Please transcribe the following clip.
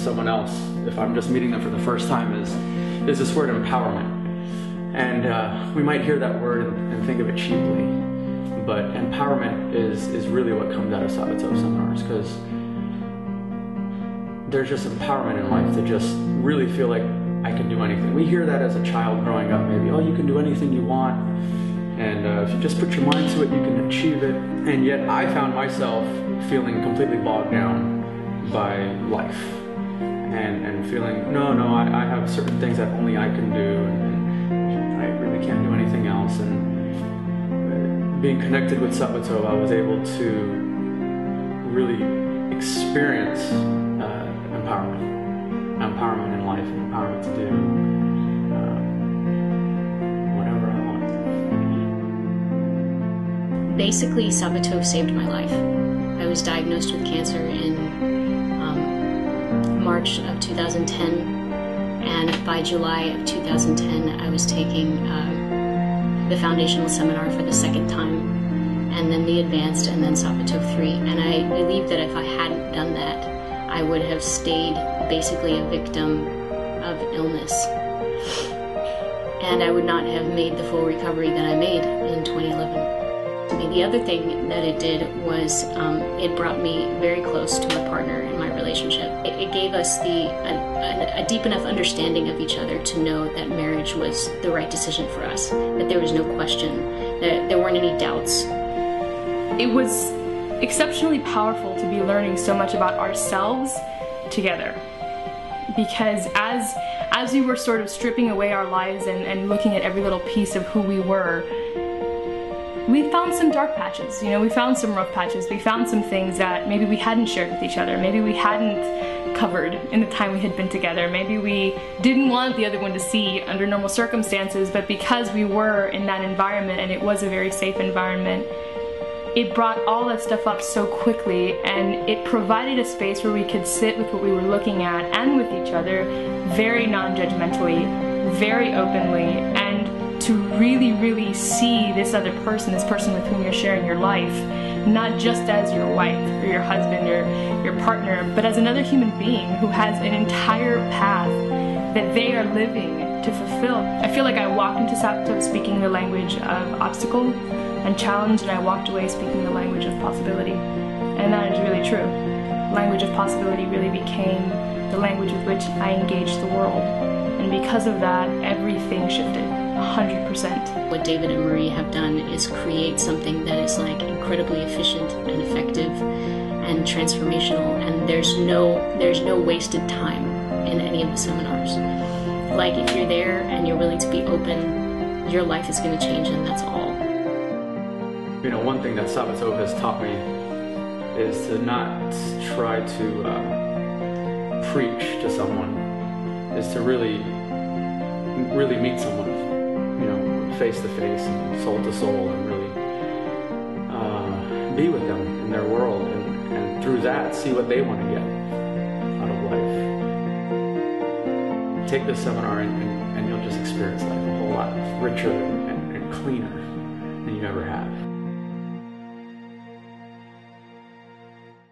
someone else, if I'm just meeting them for the first time, is this word empowerment. And we might hear that word and think of it cheaply, but empowerment is really what comes out of Satvatove seminars, because there's just empowerment in life to just really feel like I can do anything. We hear that as a child growing up, maybe, oh, you can do anything you want, and if you just put your mind to it, you can achieve it. And yet I found myself feeling completely bogged down by life, and feeling, no, I have certain things that only I can do, and I really can't do anything else. And being connected with Satvatove, I was able to really experience empowerment in life, and empowerment to do whatever I want. Basically, Satvatove saved my life. I was diagnosed with cancer in March of 2010, and by July of 2010 I was taking the foundational seminar for the second time, and then the advanced, and then Satvatove 3. And I believe that if I hadn't done that, I would have stayed basically a victim of illness, and I would not have made the full recovery that I made in 2011. The other thing that it did was it brought me very close to my partner in my relationship. It gave us a deep enough understanding of each other to know that marriage was the right decision for us, that there was no question, that there weren't any doubts. It was exceptionally powerful to be learning so much about ourselves together, because as we were sort of stripping away our lives and looking at every little piece of who we were, we found some dark patches, you know, we found some rough patches, we found some things that maybe we hadn't shared with each other, maybe we hadn't covered in the time we had been together, maybe we didn't want the other one to see under normal circumstances, but because we were in that environment and it was a very safe environment, it brought all that stuff up so quickly, and it provided a space where we could sit with what we were looking at and with each other very non-judgmentally, very openly, and to really, really see this other person, this person with whom you're sharing your life, not just as your wife or your husband or your partner, but as another human being who has an entire path that they are living to fulfill. I feel like I walked into Satvatove speaking the language of obstacle and challenge, and I walked away speaking the language of possibility. And that is really true. Language of possibility really became the language with which I engaged the world. And because of that, everything shifted 100%. What David and Marie have done is create something that is like incredibly efficient and effective and transformational, and there's no wasted time in any of the seminars. Like, if you're there and you're willing to be open, your life is going to change, and that's all. You know, one thing that Satvatove has taught me is to not try to preach to someone, is to really meet someone, you know, face to face and soul to soul, and really be with them in their world, and through that see what they want to get out of life. Take this seminar and you'll just experience life a whole lot richer and cleaner than you ever have.